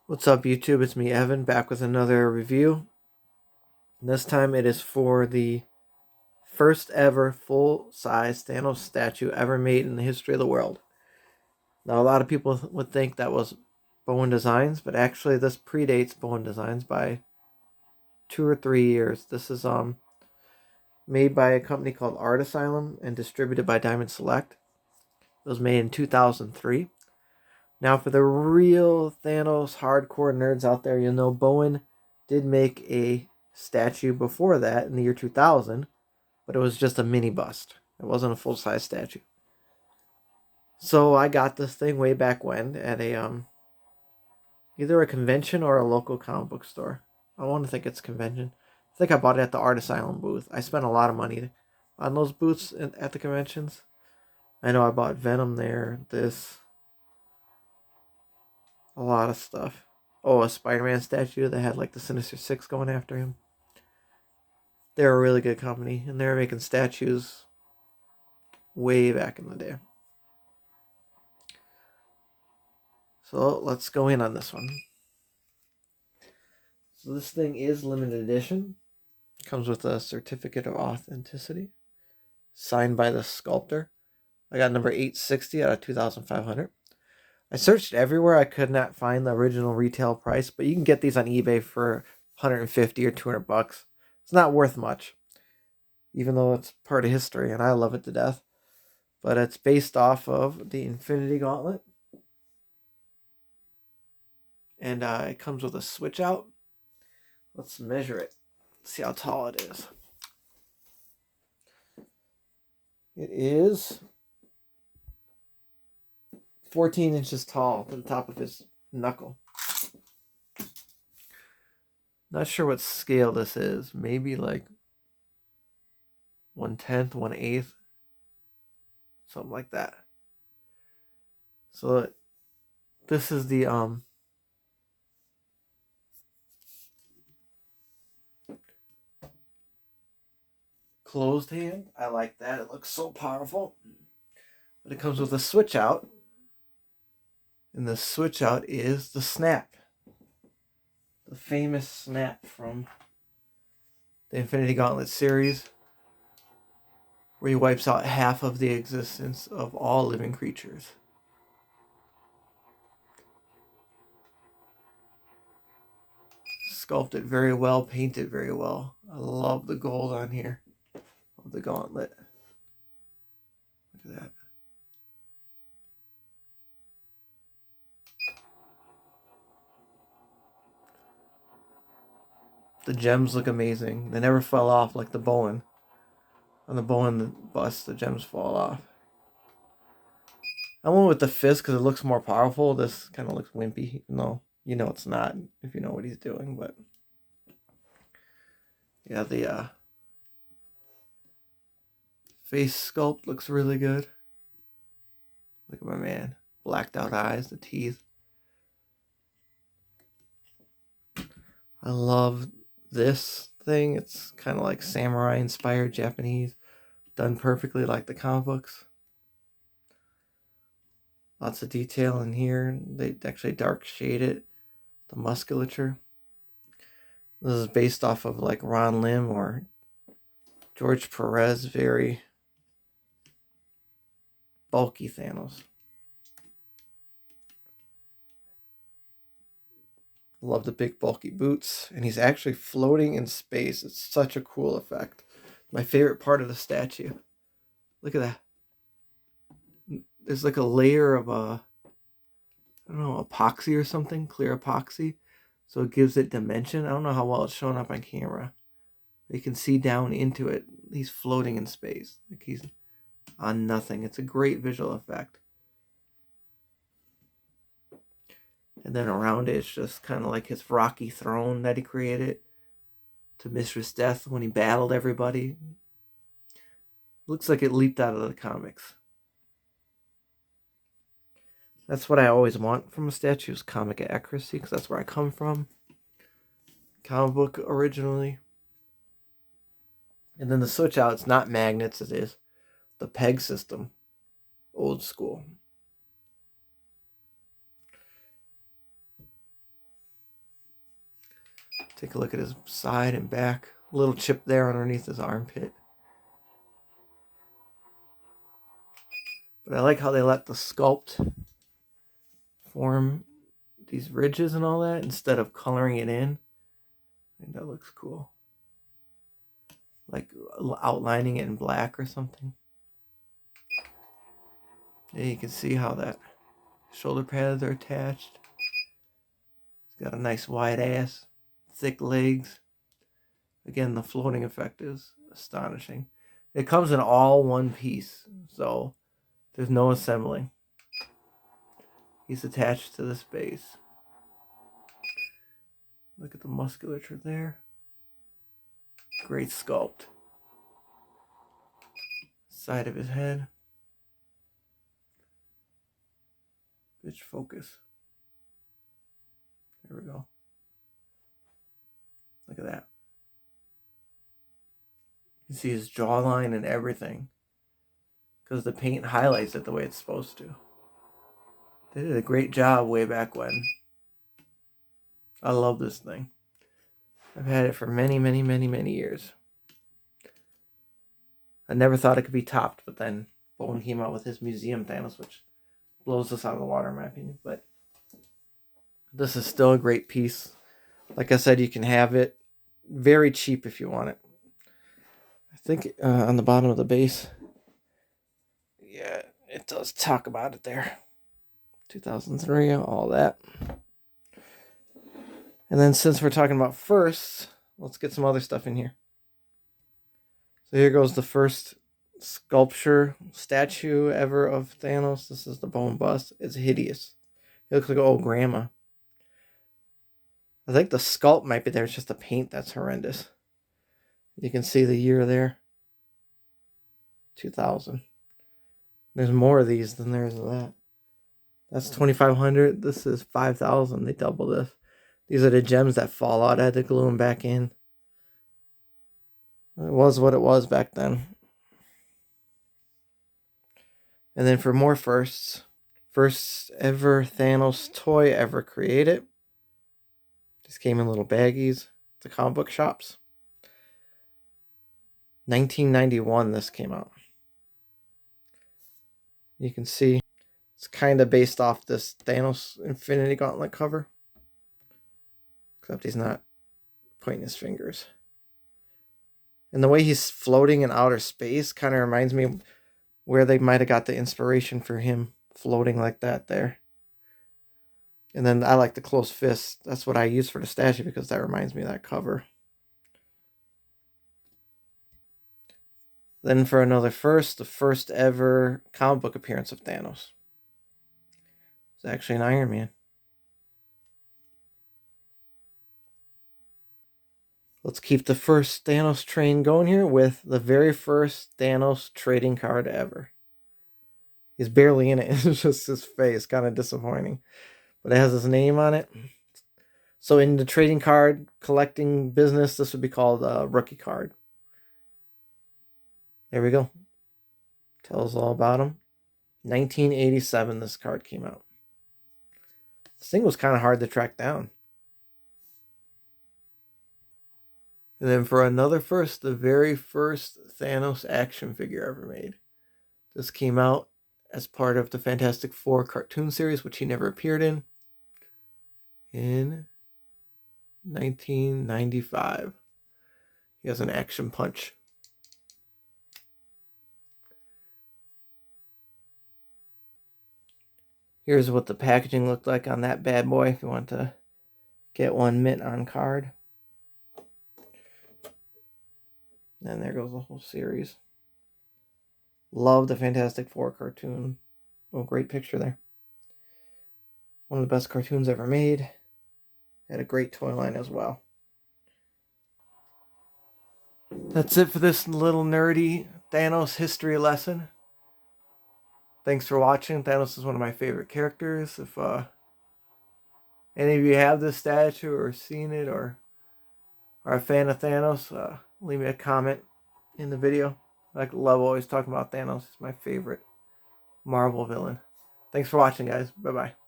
What's up, YouTube? It's me, Evan, back with another review. This time it is for the first ever full-size Thanos statue ever made in the history of the world. Now, a lot of people would think that was Bowen Designs, but actually this predates Bowen Designs by 2 or 3 years. This is made by a company called Art Asylum and distributed by Diamond Select. It was made in 2003. Now, for the real Thanos hardcore nerds out there, you'll know Bowen did make a statue before that in the year 2000, but it was just a mini bust. It wasn't a full-size statue. So I got this thing way back when at a either a convention or a local comic book store. I want to think it's convention. I think I bought it at the Art Asylum booth. I spent a lot of money on those booths at the conventions. I know I bought Venom there, a lot of stuff. Oh, a Spider-Man statue that had like the Sinister Six going after him. They're a really good company, and they were making statues way back in the day. So let's go in on this one. So this thing is limited edition. Comes with a certificate of authenticity, signed by the sculptor. I got number 860 out of 2,500. I searched everywhere. I could not find the original retail price, but you can get these on eBay for 150 or 200 bucks. It's not worth much, even though it's part of history, and I love it to death. But it's based off of the Infinity Gauntlet. And it comes with a switch out. Let's measure it. See how tall it is. It is 14 inches tall to the top of his knuckle. Not sure what scale this is. Maybe like 1/10, 1/8. Something like that. So this is the closed hand. I like that. It looks so powerful. But it comes with a switch out. And the switch out is the snap. The famous snap from the Infinity Gauntlet series, where he wipes out half of the existence of all living creatures. Sculpted very well, painted very well. I love the gold on here of the gauntlet. Look at that. The gems look amazing. They never fell off like the Bowen. On the Bowen bust, the gems fall off. I went with the fist because it looks more powerful. This kind of looks wimpy, even though you know it's not if you know what he's doing. But yeah, the face sculpt looks really good. Look at my man. Blacked out eyes, the teeth. I love this thing. It's kind of like samurai inspired Japanese. Done perfectly like the comic books. Lots of detail in here. They actually dark shaded the musculature. This is based off of like Ron Lim or George Perez. Very bulky Thanos. Love the big bulky boots. And he's actually floating in space. It's such a cool effect. My favorite part of the statue. Look at that. There's like a layer of I don't know, epoxy or something. Clear epoxy. So it gives it dimension. I don't know how well it's showing up on camera. You can see down into it. He's floating in space. Like he's on nothing. It's a great visual effect. And then around it, it's just kind of like his rocky throne that he created to Mistress Death when he battled everybody. Looks like it leaped out of the comics. That's what I always want from a statue, is comic accuracy, because that's where I come from. Comic book originally. And then the switch out, it's not magnets, it is the peg system. Old school. Take a look at his side and back. A little chip there underneath his armpit. But I like how they let the sculpt form these ridges and all that instead of coloring it in. I think that looks cool. Like outlining it in black or something. Yeah, you can see how that shoulder pads are attached. It's got a nice wide ass, thick legs. Again, the floating effect is astonishing. It comes in all one piece, so there's no assembling. He's attached to this base. Look at the musculature there. Great sculpt. Side of his head. Bitch, focus. There we go. Look at that. You can see his jawline and everything. Because the paint highlights it the way it's supposed to. They did a great job way back when. I love this thing. I've had it for many, many, many, many years. I never thought it could be topped, but then Bowen came out with his Museum Thanos, which blows us out of the water in my opinion. But this is still a great piece. Like I said, you can have it very cheap if you want it. I think on the bottom of the base, yeah, it does talk about it there. 2003, all that. And then since we're talking about firsts, let's get some other stuff in here. So here goes the first sculpture statue ever of Thanos. This is the bone bust. It's hideous. It looks like an old grandma. I think the sculpt might be there. It's just the paint that's horrendous. You can see the year there. 2000. There's more of these than there's of that. That's 2,500. This is 5,000. They double this. These are the gems that fall out. I had to glue them back in. It was what it was back then. And then for more firsts. First ever Thanos toy ever created. Just came in little baggies. The comic book shops. 1991 this came out. You can see it's kind of based off this Thanos Infinity Gauntlet cover. Except he's not pointing his fingers. And the way he's floating in outer space kind of reminds me where they might have got the inspiration for him floating like that there. And then I like the closed fist. That's what I use for the statue because that reminds me of that cover. Then for another first, the first ever comic book appearance of Thanos. It's actually an Iron Man. Let's keep the first Thanos train going here with the very first Thanos trading card ever. He's barely in it. It's just his face. Kind of disappointing. But it has his name on it. So in the trading card collecting business, this would be called a rookie card. There we go. Tells all about him. 1987 this card came out. This thing was kind of hard to track down. And then for another first, the very first Thanos action figure ever made. This came out as part of the Fantastic Four cartoon series, which he never appeared in 1995. He has an action punch. Here's what the packaging looked like on that bad boy if you want to get one mint on card. And there goes the whole series. Love the Fantastic Four cartoon. Oh, great picture there. One of the best cartoons ever made. Had a great toy line as well. That's it for this little nerdy Thanos history lesson. Thanks for watching. Thanos is one of my favorite characters. If any of you have this statue or seen it or are a fan of Thanos, leave me a comment in the video. I love always talking about Thanos. He's my favorite Marvel villain. Thanks for watching, guys. Bye-bye.